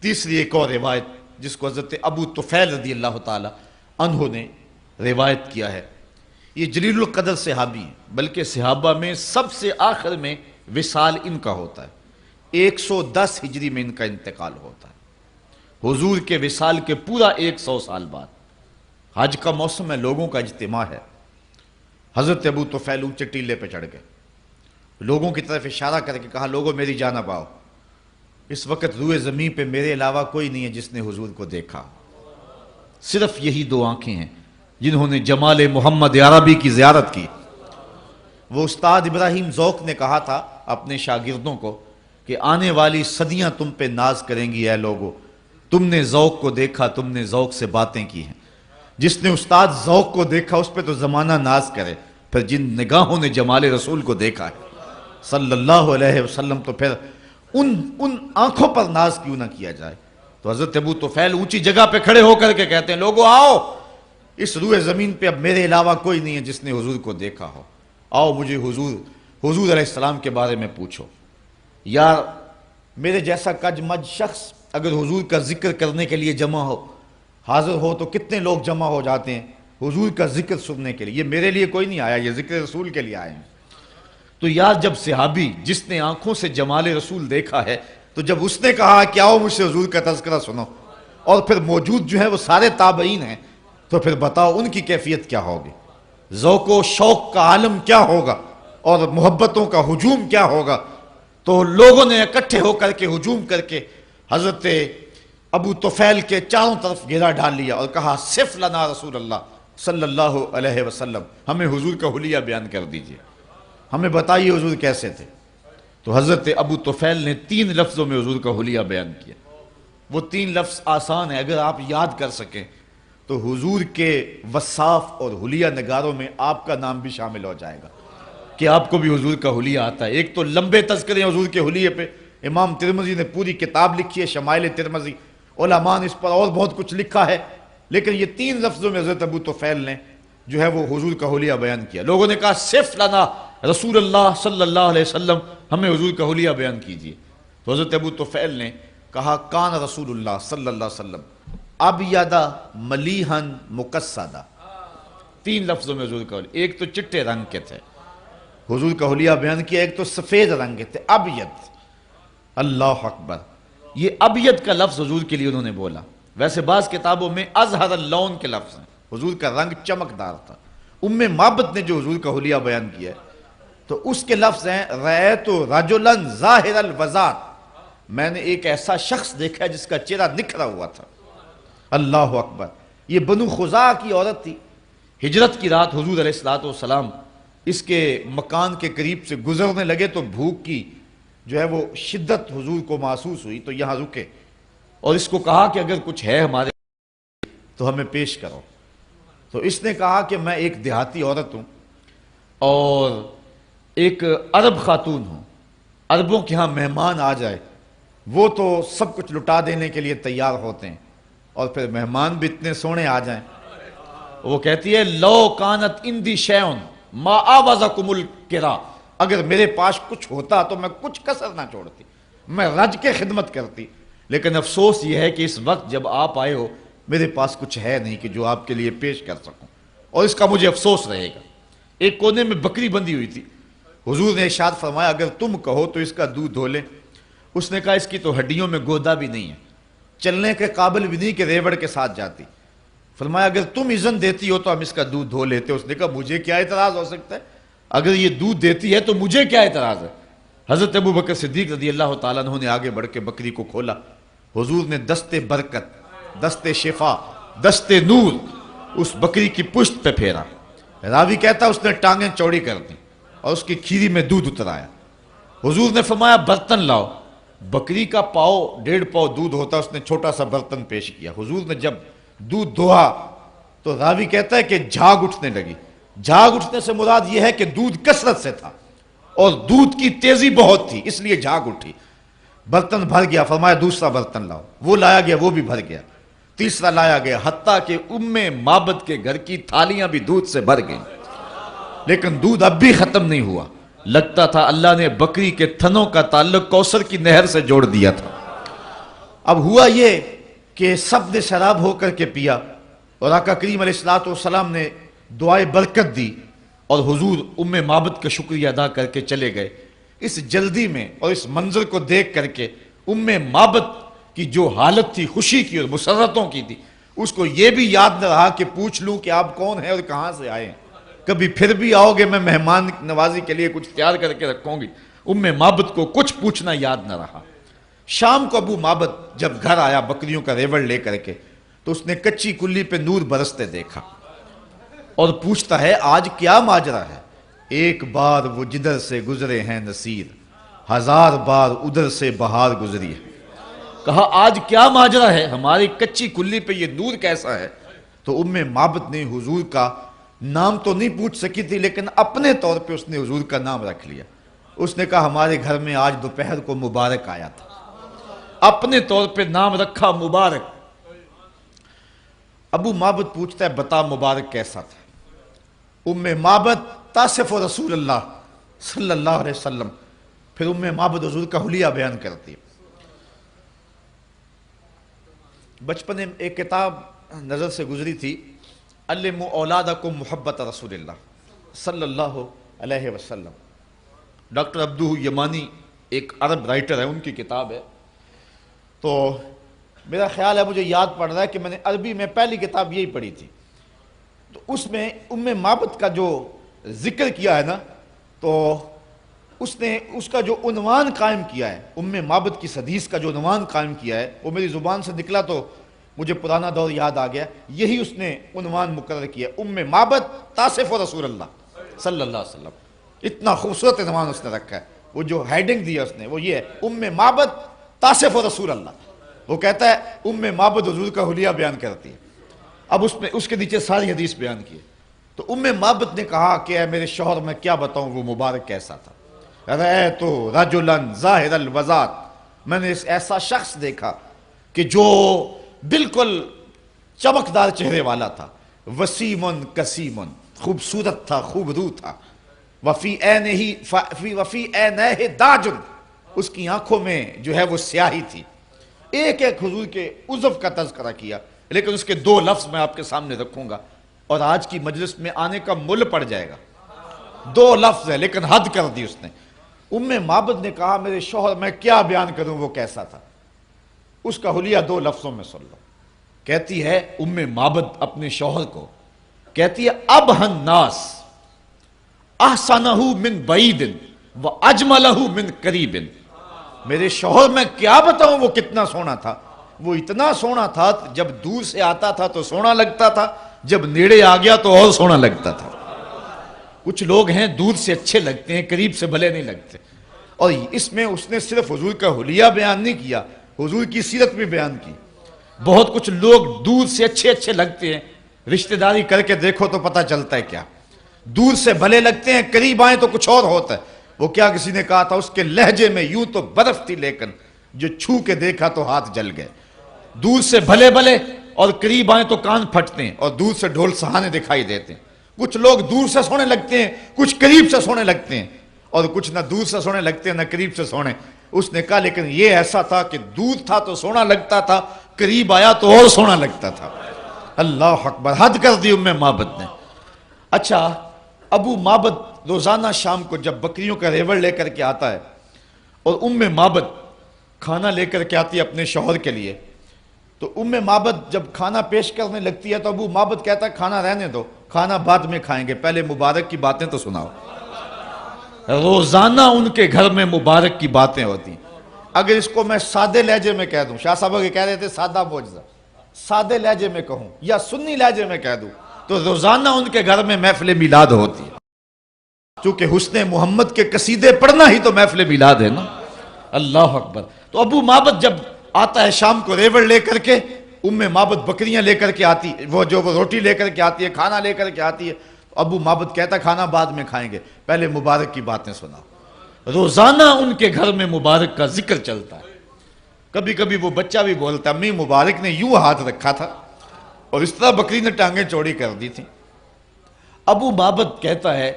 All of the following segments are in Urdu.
تیسری ایک اور روایت جس کو حضرت ابو طفیل رضی اللہ تعالی عنہ نے روایت کیا ہے، یہ جلیل القدر صحابی ہیں، بلکہ صحابہ میں سب سے آخر میں وصال ان کا ہوتا ہے، 110 ہجری میں ان کا انتقال ہوتا ہے، حضور کے وصال کے پورا 100 سال بعد۔ حج کا موسم ہے، لوگوں کا اجتماع ہے، حضرت ابو طفیل اونچے ٹیلے پہ چڑھ گئے، لوگوں کی طرف اشارہ کر کے کہا لوگوں میری جانب آؤ، اس وقت روئے زمین پہ میرے علاوہ کوئی نہیں ہے جس نے حضور کو دیکھا، صرف یہی دو آنکھیں ہیں جنہوں نے جمال محمد عربی کی زیارت کی۔ وہ استاد ابراہیم ذوق نے کہا تھا اپنے شاگردوں کو کہ آنے والی صدیاں تم پہ ناز کریں گی اے لوگو، تم نے ذوق کو دیکھا، تم نے ذوق سے باتیں کی ہیں۔ جس نے استاد ذوق کو دیکھا اس پہ تو زمانہ ناز کرے، پھر جن نگاہوں نے جمال رسول کو دیکھا ہے صلی اللہ علیہ وسلم تو پھر ان آنکھوں پر ناز کیوں نہ کیا جائے۔ تو حضرت ابو طفیل اونچی جگہ پہ کھڑے ہو کر کے کہتے ہیں لوگو آؤ، اس روئے زمین پہ اب میرے علاوہ کوئی نہیں ہے جس نے حضور کو دیکھا ہو، آؤ مجھے حضور علیہ السلام کے بارے میں پوچھو۔ یار میرے جیسا کج مج شخص اگر حضور کا ذکر کرنے کے لیے جمع ہو، حاضر ہو، تو کتنے لوگ جمع ہو جاتے ہیں حضور کا ذکر سننے کے لیے۔ یہ میرے لیے کوئی نہیں آیا، یہ ذکر رسول کے لیے آئے ہیں۔ تو یار جب صحابی جس نے آنکھوں سے جمال رسول دیکھا ہے، تو جب اس نے کہا کہ آؤ مجھ سے حضور کا تذکرہ سنو، اور پھر موجود جو ہے وہ سارے تابعین ہیں، تو پھر بتاؤ ان کی کیفیت کیا ہوگی، ذوق و شوق کا عالم کیا ہوگا اور محبتوں کا ہجوم کیا ہوگا۔ تو لوگوں نے اکٹھے ہو کر کے ہجوم کر کے حضرت ابو طفیل کے چاروں طرف گھیرا ڈال لیا اور کہا صف لنا رسول اللہ صلی اللہ علیہ وسلم، ہمیں حضور کا حلیہ بیان کر دیجئے، ہمیں بتائیے حضور کیسے تھے۔ تو حضرت ابو طفیل نے 3 لفظوں میں حضور کا حلیہ بیان کیا۔ وہ 3 لفظ آسان ہیں، اگر آپ یاد کر سکیں تو حضور کے وصاف اور حلیہ نگاروں میں آپ کا نام بھی شامل ہو جائے گا کہ آپ کو بھی حضور کا حلیہ آتا ہے۔ ایک تو لمبے تذکرے حضور کے حلیہ پہ، امام ترمذی نے پوری کتاب لکھی ہے شمائل ترمذی، علماء نے اس پر اور بہت کچھ لکھا ہے، لیکن یہ 3 لفظوں میں حضرت ابو طفیل نے جو ہے وہ حضور کا حلیہ بیان کیا۔ لوگوں نے کہا صف لنا رسول اللہ صلی اللہ علیہ وسلم، ہمیں حضور کا حلیہ بیان کیجیے۔ تو حضرت ابو طفیل نے کہا کان رسول اللہ صلی اللہ علیہ وسلم ابیض ملیحن مقصدا، 3 لفظوں میں حضور کا حلیہ، ایک تو چٹے رنگ کے تھے حضور کا حلیہ بیان کیا، ایک تو سفید رنگ کے تھے، ابیض۔ اللہ اکبر، یہ ابیض کا لفظ حضور کے لیے انہوں نے بولا۔ ویسے بعض کتابوں میں ازہر اللون کے لفظ ہیں، حضور کا رنگ چمکدار تھا۔ معبد نے جو حضور کا حلیہ بیان کیا ہے تو اس کے لفظ ہیں رأیت رجلا ظاہر الوضاء، میں نے ایک ایسا شخص دیکھا جس کا چہرہ نکھرا ہوا تھا۔ اللہ اکبر، یہ بنو خزاعہ کی عورت تھی۔ ہجرت کی رات حضور علیہ السلام اس کے مکان کے قریب سے گزرنے لگے تو بھوک کی جو ہے وہ شدت حضور کو محسوس ہوئی، تو یہاں رکے اور اس کو کہا کہ اگر کچھ ہے ہمارے تو ہمیں پیش کرو۔ تو اس نے کہا کہ میں ایک دیہاتی عورت ہوں اور ایک عرب خاتون ہوں، عربوں کے ہاں مہمان آ جائے وہ تو سب کچھ لٹا دینے کے لیے تیار ہوتے ہیں، اور پھر مہمان بھی اتنے سونے آ جائیں۔ وہ کہتی ہے لو کانت اندی شیون ما آوازکم الکرا، اگر میرے پاس کچھ ہوتا تو میں کچھ کسر نہ چھوڑتی، میں رج کے خدمت کرتی، لیکن افسوس یہ ہے کہ اس وقت جب آپ آئے ہو میرے پاس کچھ ہے نہیں کہ جو آپ کے لیے پیش کر سکوں، اور اس کا مجھے افسوس رہے گا۔ ایک کونے میں بکری بندھی ہوئی تھی، حضور نے ارشاد فرمایا اگر تم کہو تو اس کا دودھ دھو لیں۔ اس نے کہا اس کی تو ہڈیوں میں گودا بھی نہیں ہے، چلنے کے قابل بھی نہیں کہ ریوڑ کے ساتھ جاتی۔ فرمایا اگر تم اذن دیتی ہو تو ہم اس کا دودھ دھو لیتے۔ اس نے کہا مجھے کیا اعتراض ہو سکتا ہے، اگر یہ دودھ دیتی ہے تو مجھے کیا اعتراض ہے۔ حضرت ابو بکر صدیق رضی اللہ تعالیٰ عنہ نے آگے بڑھ کے بکری کو کھولا، حضور نے دست برکت، دست شفا، دست نور اس بکری کی پشت پہ پھیرا۔ راوی کہتا اس نے ٹانگیں چوڑی کر دیں اور اس کی کھیری میں دودھ اترایا۔ حضور نے فرمایا برتن لاؤ، بکری کا 1.5 پاؤ دودھ ہوتا، اس نے چھوٹا سا برتن پیش کیا۔ حضور نے جب دودھ دھویا تو راوی کہتا ہے کہ جھاگ اٹھنے لگی۔ جھاگ اٹھنے سے مراد یہ ہے کہ دودھ کثرت سے تھا اور دودھ کی تیزی بہت تھی، اس لیے جھاگ اٹھی۔ برتن بھر گیا، فرمایا دوسرا برتن لاؤ، وہ لایا گیا، وہ بھی بھر گیا، تیسرا لایا گیا، حتیٰ کہ معبد کے گھر کی تھالیاں بھی دودھ سے بھر گئیں، لیکن دودھ اب بھی ختم نہیں ہوا۔ لگتا تھا اللہ نے بکری کے تھنوں کا تعلق کوثر کی نہر سے جوڑ دیا تھا۔ اب ہوا یہ کہ سب نے شراب ہو کر کے پیا اور آقا کریم علیہ الصلوۃ والسلام نے دعائے برکت دی اور حضور ام معبد کا شکریہ ادا کر کے چلے گئے۔ اس جلدی میں اور اس منظر کو دیکھ کر کے ام معبد کی جو حالت تھی خوشی کی اور مسرتوں کی تھی، اس کو یہ بھی یاد نہ رہا کہ پوچھ لوں کہ آپ کون ہیں اور کہاں سے آئے ہیں، کبھی پھر بھی آؤ گے میں مہمان نوازی کے لیے کچھ تیار کر کے رکھوں گی۔ ام معبد کو کچھ پوچھنا یاد نہ رہا۔ شام کو ابو معبد جب گھر آیا بکریوں کا ریوڑ لے کر کے تو اس نے کچی کلی پہ نور برستے دیکھا اور پوچھتا ہے آج کیا ماجرا ہے؟ ایک بار وہ جدھر سے گزرے ہیں نصیر، ہزار بار ادھر سے بہار گزری ہے۔ کہا آج کیا ماجرا ہے، ہماری کچی کلی پہ یہ نور کیسا ہے؟ تو ام معبد نے حضور کا نام تو نہیں پوچھ سکی تھی لیکن اپنے طور پہ اس نے حضور کا نام رکھ لیا۔ اس نے کہا ہمارے گھر میں آج دوپہر کو مبارک آیا تھا، اپنے طور پہ نام رکھا مبارک۔ ابو معبد پوچھتا ہے بتا مبارک کیسا تھا؟ ام معبد تصف رسول اللہ صلی اللہ علیہ وسلم، پھر ام معبد حضور کا حلیہ بیان کرتی ہے۔ بچپن میں ایک کتاب نظر سے گزری تھی، علموا اولادکم محبت رسول اللہ صلی اللہ علیہ وسلم۔ ڈاکٹر عبدو یمانی ایک عرب رائٹر ہے، ان کی کتاب ہے۔ تو میرا خیال ہے مجھے یاد پڑ رہا ہے کہ میں نے عربی میں پہلی کتاب یہی پڑھی تھی، تو اس میں ام معبد کا جو ذکر کیا ہے نا، تو اس نے اس کا جو عنوان قائم کیا ہے، ام معبد کی حدیث کا جو عنوان قائم کیا ہے، وہ میری زبان سے نکلا تو مجھے پرانا دور یاد آ گیا، یہی اس نے عنوان مقرر کیا، ام معبد تصف رسول اللہ صلی اللہ علیہ وسلم۔ اتنا خوبصورت عنوان اس نے رکھا ہے، وہ جو ہیڈنگ دیا اس نے وہ یہ ہے، ام معبد تصف رسول اللہ۔ وہ کہتا ہے ام معبد حضور کا حلیہ بیان کرتی ہے۔ اب اس کے نیچے ساری حدیث بیان کی ہے۔ تو ام معبد نے کہا کہ اے میرے شوہر میں کیا بتاؤں وہ مبارک کیسا تھا؟ رأیت رجلا ظاہر الوضاۃ، میں نے ایسا شخص دیکھا کہ جو بالکل چمکدار چہرے والا تھا، وسیم کسیم، خوبصورت تھا، خوب رو تھا، وفی عینہ داج، اس کی آنکھوں میں جو ہے وہ سیاہی تھی۔ ایک ایک حضور کے عضو کا تذکرہ کیا، لیکن اس کے دو لفظ میں آپ کے سامنے رکھوں گا اور آج کی مجلس میں آنے کا مل پڑ جائے گا۔ دو لفظ ہے لیکن حد کر دی اس نے۔ ام معبد نے کہا میرے شوہر میں کیا بیان کروں وہ کیسا تھا؟ اس کا حلیہ دو لفظوں میں سن لو۔ کہتی ہے ام معبد اپنے شوہر کو، کہتی ہے ابہ الناس احسنہ من بعید واجملہ من قریب۔ میرے شوہر میں کیا بتاؤں وہ کتنا سونا تھا، وہ اتنا سونا تھا جب دور سے آتا تھا تو سونا لگتا تھا، جب نیڑے آ گیا تو اور سونا لگتا تھا۔ کچھ لوگ ہیں دور سے اچھے لگتے ہیں قریب سے بھلے نہیں لگتے، اور اس میں اس نے صرف حضور کا حلیہ بیان نہیں کیا، حضور کی سیرت بھی بیان کی۔ بہت کچھ لوگ دور سے اچھے اچھے لگتے ہیں، رشتہ داری کر کے دیکھو تو پتہ چلتا ہے کیا، دور سے بھلے لگتے ہیں قریب آئیں تو کچھ اور ہوتا ہے۔ وہ کیا کسی نے کہا تھا اس کے لہجے میں یوں تو برف تھی لیکن جو چھو کے دیکھا تو ہاتھ جل گئے۔ دور سے بھلے بھلے اور قریب آئیں تو کان پھٹتے ہیں اور دور سے ڈھول سہانے دکھائی دیتے ہیں۔ کچھ لوگ دور سے سونے لگتے ہیں، کچھ قریب سے سونے لگتے ہیں، اور کچھ نہ دور سے سونے لگتے ہیں نہ قریب سے سونے۔ اس نے کہا لیکن یہ ایسا تھا کہ دور تھا تو سونا لگتا تھا، قریب آیا تو اور سونا لگتا تھا۔ اللہ اکبر، حد کر دی ام معبد نے۔ اچھا، ابو معبد روزانہ شام کو جب بکریوں کا ریوڑ لے کر کے آتا ہے اور ام معبد کھانا لے کر کے آتی ہے اپنے شوہر کے لیے، تو ام معبد جب کھانا پیش کرنے لگتی ہے تو ابو معبد کہتا ہے کھانا رہنے دو، کھانا بعد میں کھائیں گے، پہلے مبارک کی باتیں تو سناؤ۔ روزانہ ان کے گھر میں مبارک کی باتیں ہوتی ہیں۔ اگر اس کو میں سادے لہجے میں کہہ دوں، شاہ صاحب کے کہہ رہے تھے سادہ معجزہ، سادے لہجے میں کہوں یا سنی لہجے میں کہہ دوں تو روزانہ ان کے گھر میں محفل میلاد ہوتی ہے، چونکہ حسن محمد کے قصیدے پڑھنا ہی تو محفل میلاد ہے نا۔ اللہ اکبر۔ تو ابو معبد جب آتا ہے شام کو ریوڑ لے کر کے، ام معبد بکریاں لے کر کے آتی، وہ روٹی لے کر کے آتی ہے، کھانا لے کر کے آتی ہے، ابو معبد کہتا ہے کھانا بعد میں کھائیں گے، پہلے مبارک کی باتیں سناؤ۔ روزانہ ان کے گھر میں مبارک کا ذکر چلتا ہے۔ کبھی کبھی وہ بچہ بھی بولتا ہے امی مبارک نے یوں ہاتھ رکھا تھا اور اس طرح بکری نے ٹانگیں چوڑی کر دی تھی۔ ابو معبد کہتا ہے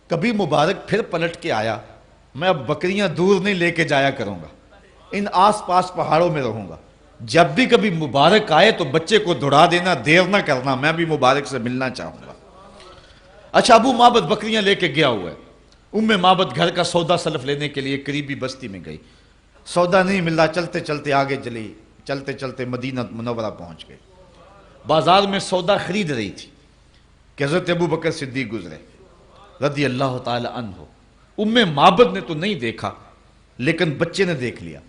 کبھی مبارک پھر پلٹ کے آیا، میں اب بکریاں دور نہیں لے کے جایا کروں گا، ان آس پاس پہاڑوں میں رہوں گا، جب بھی کبھی مبارک آئے تو بچے کو دوڑا دینا، دیر نہ کرنا، میں بھی مبارک سے ملنا چاہوں گا۔ اچھا، ابو معبد بکریاں لے کے گیا ہوا ہے، ام معبد گھر کا سودا سلف لینے کے لیے قریبی بستی میں گئی، سودا نہیں مل رہا، چلتے چلتے آگے چلی، چلتے چلتے مدینہ منورہ پہنچ گئے۔ بازار میں سودا خرید رہی تھی کہ حضرت ابو بکر صدیق گزرے رضی اللہ تعالی عنہ۔ ام معبد نے تو نہیں دیکھا، لیکن بچے نے دیکھ لیا۔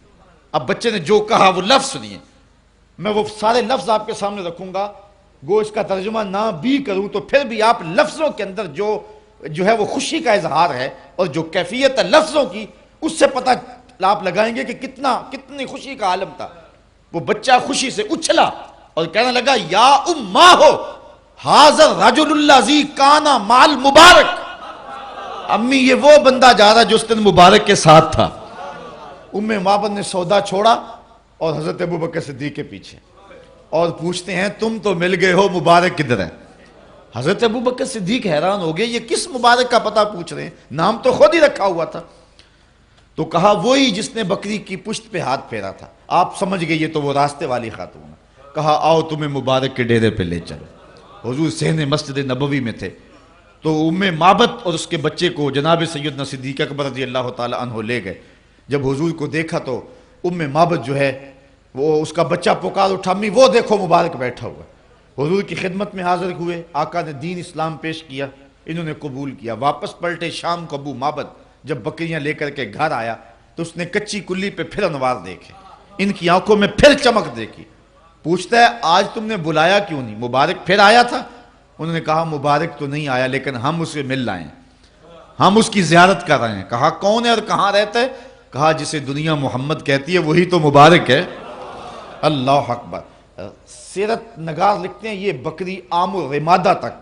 اب بچے نے جو کہا وہ لفظ سنیے، میں وہ سارے لفظ آپ کے سامنے رکھوں گا، گو اس کا ترجمہ نہ بھی کروں تو پھر بھی آپ لفظوں کے اندر جو ہے وہ خوشی کا اظہار ہے اور جو کیفیت ہے لفظوں کی، اس سے پتہ آپ لگائیں گے کہ کتنی خوشی کا عالم تھا۔ وہ بچہ خوشی سے اچھلا اور کہنے لگا یا اماں ہو حاضر رجل اللہ زی کانا مال مبارک، امی یہ وہ بندہ جا رہا جو اس دن مبارک کے ساتھ تھا۔ ام معبد نے سودا چھوڑا اور حضرت ابو بکر صدیق کے پیچھے، اور پوچھتے ہیں تم تو مل گئے ہو، مبارک کدھر ہے؟ حضرت ابو بکر صدیق حیران ہو گئے، یہ کس مبارک کا پتہ پوچھ رہے ہیں، نام تو خود ہی رکھا ہوا تھا۔ تو کہا وہی جس نے بکری کی پشت پہ ہاتھ پھیرا تھا، آپ سمجھ گئے یہ تو وہ راستے والی خاتون ہے۔ کہا آؤ تمہیں مبارک کے ڈیرے پہ لے چلو۔ حضور صحن مسجد نبوی میں تھے، تو ام معبد اور اس کے بچے کو جناب سیدنا صدیق اکبر رضی اللہ تعالی عنہ لے گئے۔ جب حضور کو دیکھا تو ام معبد جو ہے وہ اس کا بچہ پکار اٹھا، امی وہ دیکھو مبارک بیٹھا ہوا۔ حضور کی خدمت میں حاضر ہوئے، آقا نے دین اسلام پیش کیا، انہوں نے قبول کیا۔ واپس پلٹے شام کو ابو معبد جب بکریاں لے کر کے گھر آیا تو اس نے کچی کلی پہ پھر انوار دیکھے، ان کی آنکھوں میں پھر چمک دیکھی۔ پوچھتا ہے آج تم نے بلایا کیوں نہیں، مبارک پھر آیا تھا؟ انہوں نے کہا مبارک تو نہیں آیا، لیکن ہم اسے مل لائے ہیں، ہم اس کی زیارت کر رہے ہیں۔ کہا کون ہے اور کہاں رہتا ہے؟ کہا جسے دنیا محمد کہتی ہے وہی تو مبارک ہے۔ اللہ اکبر۔ سیرت نگار لکھتے ہیں یہ بکری عام رمادہ تک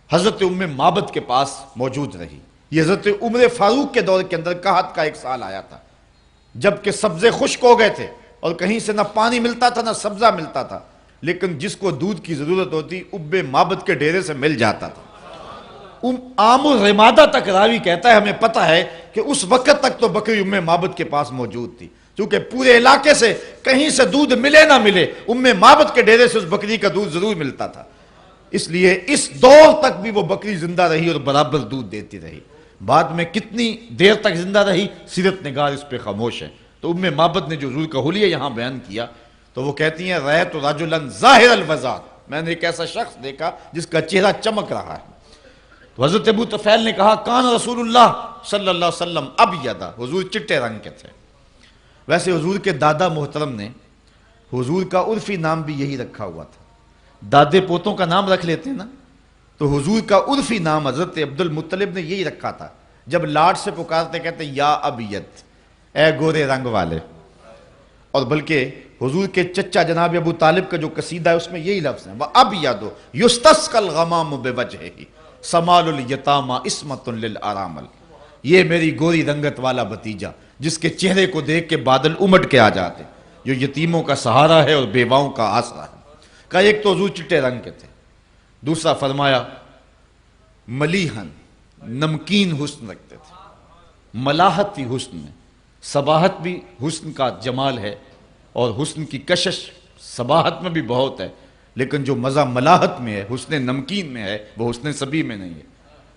حضرت ام معبد کے پاس موجود رہی۔ یہ حضرت عمر فاروق کے دور کے اندر قحط کا ایک سال آیا تھا، جبکہ سبزے خشک ہو گئے تھے اور کہیں سے نہ پانی ملتا تھا نہ سبزہ ملتا تھا، لیکن جس کو دودھ کی ضرورت ہوتی اب معبد کے ڈیرے سے مل جاتا تھا۔ عام رمادہ تک راوی کہتا ہے ہمیں پتہ ہے کہ اس وقت تک تو بکری ام معبد کے پاس موجود تھی، چونکہ پورے علاقے سے کہیں سے دودھ ملے نہ ملے ام معبد کے ڈیرے سے اس بکری کا دودھ ضرور ملتا تھا، اس لیے اس دور تک بھی وہ بکری زندہ رہی اور برابر دودھ دیتی رہی۔ بعد میں کتنی دیر تک زندہ رہی سیرت نگار اس پہ خاموش ہے۔ تو ام معبد نے جو حضور کا حلیہ یہاں بیان کیا تو وہ کہتی ہیں رأیت رجلا ظاہر الوضاحت، میں نے ایک ایسا شخص دیکھا جس کا چہرہ چمک رہا ہے۔ تو حضرت ابو طفیل نے کہا کان رسول اللہ صلی اللہ علیہ وسلم ابیض، حضور چٹے رنگ کے تھے۔ ویسے حضور کے دادا محترم نے حضور کا عرفی نام بھی یہی رکھا ہوا تھا، دادے پوتوں کا نام رکھ لیتے ہیں نا، تو حضور کا عرفی نام حضرت عبد المطلب نے یہی رکھا تھا، جب لاڈ سے پکارتے کہتے یا ابیض، اے گورے رنگ والے۔ اور بلکہ حضور کے چچا جناب ابو طالب کا جو قصیدہ ہے اس میں یہی لفظ ہیں وَأَبْيَضُ يُسْتَسْقَى الْغَمَامُ بِوَجْهِهِ سَمَالُ الْيَتَامَى عِصْمَةٌ لِلْأَرَامِلِ، یہ میری گوری رنگت والا بھتیجا جس کے چہرے کو دیکھ کے بادل امٹ کے آ جاتے، جو یتیموں کا سہارا ہے اور بیواؤں کا آسرا ہے۔ کہ ایک تو حضور چٹے رنگ کے تھے، دوسرا فرمایا ملیحن، نمکین حسن رکھتے تھے، ملاحت تھی حسن میں، صباحت بھی حسن کا جمال ہے اور حسن کی کشش صباحت میں بھی بہت ہے، لیکن جو مزہ ملاحت میں ہے، حسن نمکین میں ہے، وہ حسن صبی میں نہیں ہے۔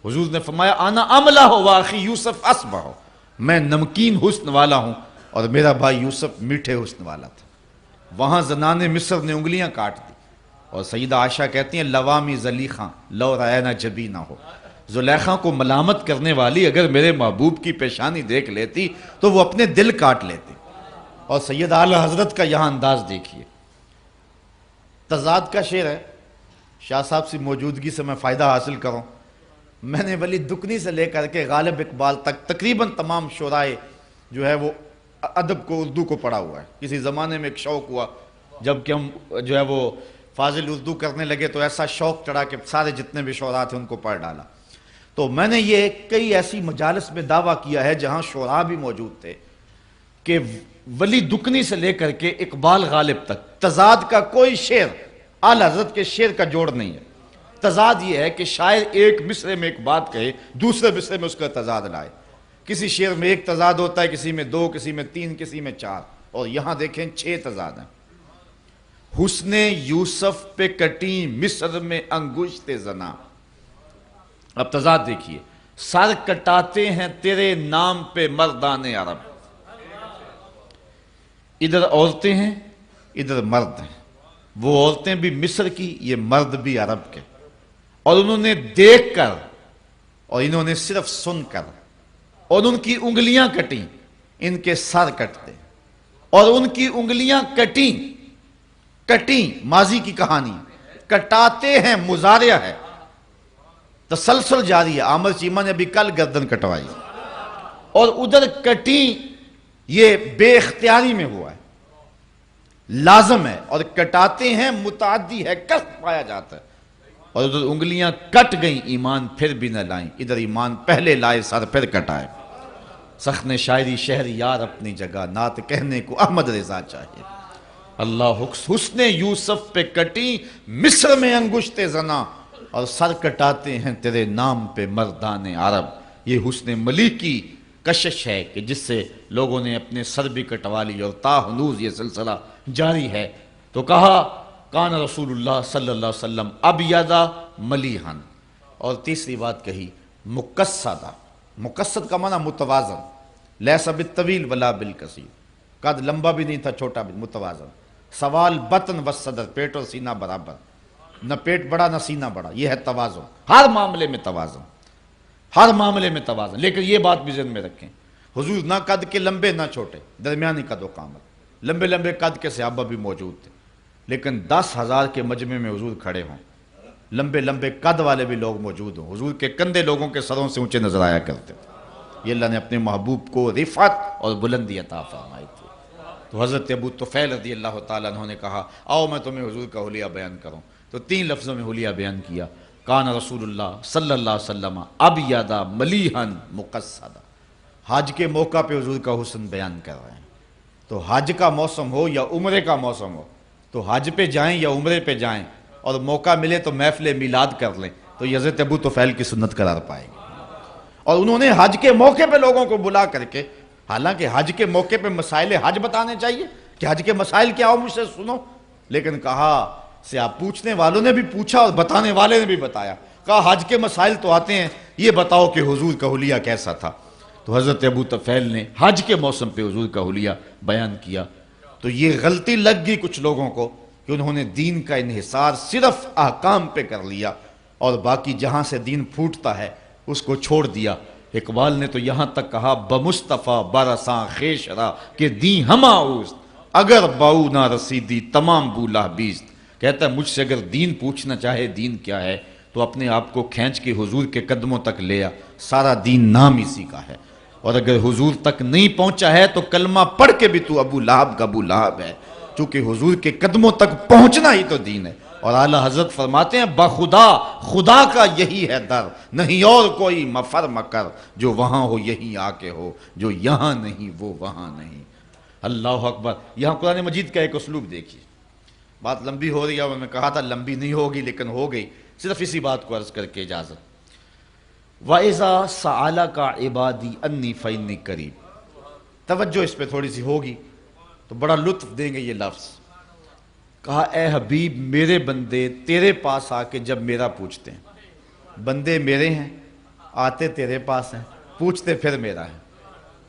حضور نے فرمایا انا املا ہو واخی یوسف اصبح ہو، میں نمکین حسن والا ہوں اور میرا بھائی یوسف میٹھے حسن والا تھا۔ وہاں زنان مصر نے انگلیاں کاٹ دی، اور سیدہ عائشہ کہتی ہیں لوامی زلیخاں لو راینا جبی نہ ہو، زلیخا کو ملامت کرنے والی اگر میرے محبوب کی پیشانی دیکھ لیتی تو وہ اپنے دل کاٹ لیتی۔ اور سید اعلی حضرت کا یہاں انداز دیکھیے، تضاد کا شعر ہے، شاہ صاحب سے موجودگی سے میں فائدہ حاصل کروں، میں نے ولی دکنی سے لے کر کے غالب اقبال تک تقریباً تمام شعرائے جو ہے وہ ادب کو اردو کو پڑھا ہوا ہے۔ کسی زمانے میں ایک شوق ہوا جب کہ ہم جو ہے وہ فاضل اردو کرنے لگے تو ایسا شوق چڑھا کہ سارے جتنے بھی شعراء تھے ان کو پڑھ ڈالا۔ تو میں نے یہ کئی ایسی مجالس میں دعویٰ کیا ہے جہاں شعراء بھی موجود تھے کہ ولی دکنی سے لے کر کے اقبال غالب تک تضاد کا کوئی شعر اعلی حضرت کے شعر کا جوڑ نہیں ہے۔ تضاد یہ ہے کہ شاعر ایک مصرے میں ایک بات کہے، دوسرے مصرے میں اس کا تضاد لائے۔ کسی شعر میں ایک تضاد ہوتا ہے، کسی میں دو، کسی میں تین، کسی میں چار، اور یہاں دیکھیں 6 تضاد ہیں۔ حسن یوسف پہ کٹی مصر میں انگشت زنا. اب تضاد دیکھیے، سر کٹاتے ہیں تیرے نام پہ مردان عرب. ادھر عورتیں ہیں ادھر مرد ہیں، وہ عورتیں بھی مصر کی، یہ مرد بھی عرب کے، اور انہوں نے دیکھ کر اور انہوں نے صرف سن کر اور ان کی انگلیاں کٹیں، ان کے سر کٹتے اور ان کی انگلیاں کٹیں ماضی کی کہانی، کٹاتے ہیں مضارع ہے، تسلسل جاری ہے. عامر چیمہ نے ابھی کل گردن کٹوائی اور ادھر کٹیں، یہ بے اختیاری میں ہوا ہے، لازم ہے، اور کٹاتے ہیں متعدی ہے، قصد پایا جاتا ہے. اور ادھر انگلیاں کٹ گئیں، ایمان پھر بھی نہ لائیں، ادھر ایمان پہلے لائے سر پھر کٹائے. سخن شاعری شہر یار اپنی جگہ، نعت کہنے کو احمد رضا چاہیے. اللہ حسن یوسف پہ کٹی مصر میں انگشت زنا، اور سر کٹاتے ہیں تیرے نام پہ مردان عرب. یہ حسن ملیح کی کشش ہے کہ جس سے لوگوں نے اپنے سر بھی کٹوا لی، اور تا ہنوز یہ سلسلہ جاری ہے. تو کہا کان رسول اللہ صلی اللہ علیہ وسلم ابیض ملیحا. اور تیسری بات کہی مقصدہ. مقصد کا معنی متوازن، لیس بالطویل ولا بالقصیر، قد لمبا بھی نہیں تھا چھوٹا بھی، متوازن. سوال بطن والصدر، پیٹ اور سینہ برابر، نہ پیٹ بڑا نہ سینہ بڑا، یہ ہے توازن. ہر معاملے میں توازن، ہر معاملے میں توازن. لیکن یہ بات بھی ذہن میں رکھیں، حضور نہ قد کے لمبے نہ چھوٹے، درمیانی قد و قامت. لمبے لمبے قد کے صحابہ بھی موجود تھے، لیکن 10,000 کے مجمع میں حضور کھڑے ہوں، لمبے لمبے قد والے بھی لوگ موجود ہوں، حضور کے کندھے لوگوں کے سروں سے اونچے نظر آیا کرتے تھے. یہ اللہ نے اپنے محبوب کو رفعت اور بلندی عطا فرمائی تھی. تو حضرت ابو طفیل رضی اللہ تعالیٰ عنہ نے کہا آؤ میں تمہیں حضور کا حلیہ بیان کروں. تو 3 لفظوں میں حلیہ بیان کیا. کان رسول اللہ صلی اللہ علیہ وسلم ابیض ملیحا مقصدا. حج کے موقع پہ حضور کا حسن بیان کر رہے ہیں. تو حج کا موسم ہو یا عمرے کا موسم ہو، تو حج پہ جائیں یا عمرے پہ جائیں، اور موقع ملے تو محفل میلاد کر لیں، تو یہ حضرت ابو طفیل کی سنت قرار پائے گی. اور انہوں نے حج کے موقع پہ لوگوں کو بلا کر کے، حالانکہ حج کے موقع پہ مسائل حج بتانے چاہیے کہ حج کے مسائل کیا ہو، مجھ سے سنو، لیکن کہا سے آپ پوچھنے والوں نے بھی پوچھا اور بتانے والے نے بھی بتایا. کہا حج کے مسائل تو آتے ہیں، یہ بتاؤ کہ حضور کا حلیہ کیسا تھا. تو حضرت ابو طفیل نے حج کے موسم پہ حضور کا حلیہ بیان کیا. تو یہ غلطی لگ گئی کچھ لوگوں کو کہ انہوں نے دین کا انحصار صرف احکام پہ کر لیا اور باقی جہاں سے دین پھوٹتا ہے اس کو چھوڑ دیا. اقبال نے تو یہاں تک کہا بمصطفیٰ برساں خیشرا کہ دی ہما اوست، اگر باؤ نہ رسیدی تمام بولا بیست. کہتا ہے مجھ سے اگر دین پوچھنا چاہے دین کیا ہے تو اپنے آپ کو کھینچ کے حضور کے قدموں تک لے آ، سارا دین نام اسی کا ہے. اور اگر حضور تک نہیں پہنچا ہے تو کلمہ پڑھ کے بھی تو ابو لہب کا ابو لہب ہے، چونکہ حضور کے قدموں تک پہنچنا ہی تو دین ہے. اور اعلیٰ حضرت فرماتے ہیں بخدا خدا کا یہی ہے در، نہیں اور کوئی مفر مکر، جو وہاں ہو یہیں آ کے ہو، جو یہاں نہیں وہ وہاں نہیں. اللہ اکبر. یہاں قرآن مجید کا ایک اسلوب دیکھیے. بات لمبی ہو رہی ہے اور میں کہا تھا لمبی نہیں ہوگی لیکن ہو گئی، صرف اسی بات کو عرض کر کے اجازت. وَإِذَا سَأَلَكَ عِبَادِي أَنِّي فَإِنِّي قَرِيبٌ. توجہ اس پہ تھوڑی سی ہوگی تو بڑا لطف دیں گے یہ لفظ. کہا اے حبیب میرے بندے تیرے پاس آ کے جب میرا پوچھتے ہیں، بندے میرے ہیں آتے تیرے پاس ہیں، پوچھتے پھر میرا ہے.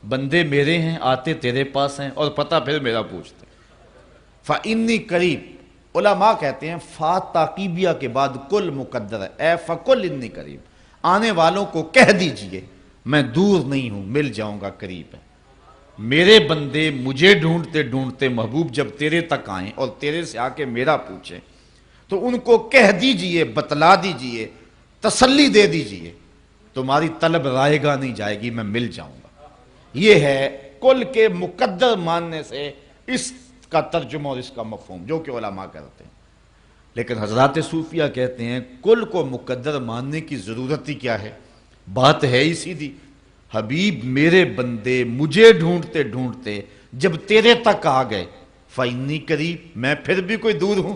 بندے میرے ہیں آتے تیرے پاس ہیں اور پتہ پھر میرا پوچھتے. فَإِنِّي قَرِيب. علماء کہتے ہیں فا تاقیبیہ کے بعد کل مقدر ہے. اے فَقُلْ إِنِّي قَرِيب، آنے والوں کو کہہ دیجئے میں دور نہیں ہوں، مل جاؤں گا، قریب ہے. میرے بندے مجھے ڈھونڈتے ڈھونڈتے محبوب جب تیرے تک آئیں اور تیرے سے آ کے میرا پوچھیں تو ان کو کہہ دیجئے، بتلا دیجئے، تسلی دے دیجئے تمہاری طلب رائے گا نہیں جائے گی، میں مل جاؤں گا. یہ ہے کل کے مقدر ماننے سے اس کا ترجمہ اور اس کا مفہوم جو کہ علماء کرتے ہیں. لیکن حضرات صوفیہ کہتے ہیں کل کو مقدر ماننے کی ضرورت ہی کیا ہے، بات ہے ہی سیدھی. حبیب میرے بندے مجھے ڈھونڈتے ڈھونڈتے جب تیرے تک آ گئے، فَإِنِّي قَرِيب، میں پھر بھی کوئی دور ہوں.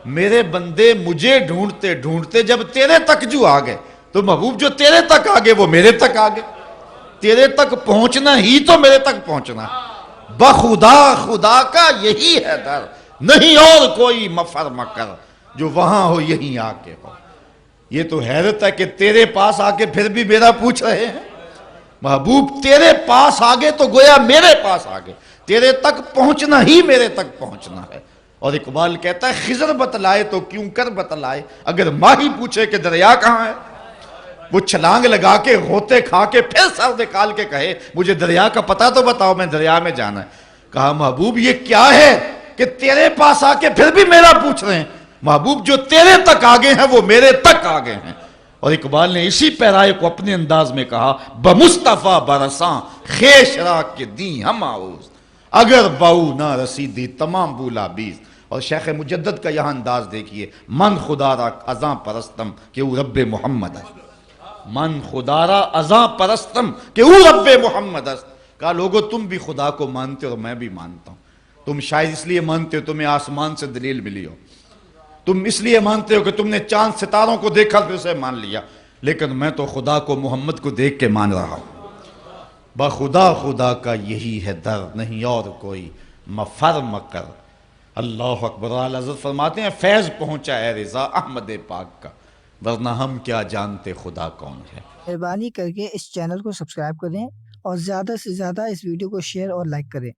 میرے بندے مجھے ڈھونڈتے ڈھونڈتے جب تیرے تک جو آ گئے تو محبوب جو تیرے تک آ گئے وہ میرے تک آ گئے. تیرے تک پہنچنا ہی تو میرے تک پہنچنا. بخدا خدا کا یہی ہے در، نہیں اور کوئی مفر مکر جو وہاں ہو یہیں آ کے ہو۔ یہ تو حیرت ہے کہ تیرے پاس آگے پھر بھی میرا پوچھ رہے ہیں۔ محبوب تیرے پاس آگے تو گویا میرے پاس آگے، تیرے تک پہنچنا ہی میرے تک پہنچنا ہے۔ اور اقبال کہتا ہے خضر بتلائے تو کیوں کر بتلائے، اگر ماہی پوچھے کہ دریا کہاں ہے، وہ چھلانگ لگا کے غوطے کھا کے پھر سر نکال کے کہے مجھے دریا کا پتہ تو بتاؤ، میں دریا میں جانا ہے۔ کہا محبوب یہ کیا ہے کہ تیرے پاس آ کے پھر بھی میرا پوچھ رہے ہیں؟ محبوب جو تیرے تک آگے ہیں وہ میرے تک آگے ہیں۔ اور اقبال نے اسی پیرائے کو اپنے انداز میں کہا بمصطفیٰ برساں خیش را کے دیں ہم آؤز، اگر باؤ نہ رسیدی تمام بولا بیز۔ اور شیخ مجدد کا یہاں انداز دیکھیے، من خدا را ازاں پرستم کہ او رب محمد ہے، من خدا را ازاں پرستم کہ او رب محمد ہے۔ کہا لوگو تم بھی خدا کو مانتے ہو اور میں بھی مانتا ہوں، تم شاید اس لیے مانتے ہو تمہیں آسمان سے دلیل ملی ہو، تم اس لیے مانتے ہو کہ تم نے چاند ستاروں کو دیکھا پھر اسے مان لیا، لیکن میں تو خدا کو محمد کو دیکھ کے مان رہا ہوں۔ بخدا خدا کا یہی ہے در، نہیں اور کوئی مفر مکر۔ اللہ اکبر۔ اعلیٰ حضرت فرماتے ہیں فیض پہنچا ہے رضا احمد پاک کا، ورنہ ہم کیا جانتے خدا کون ہے۔ مہربانی کر کے اس چینل کو سبسکرائب کریں اور زیادہ سے زیادہ اس ویڈیو کو شیئر اور لائک کریں۔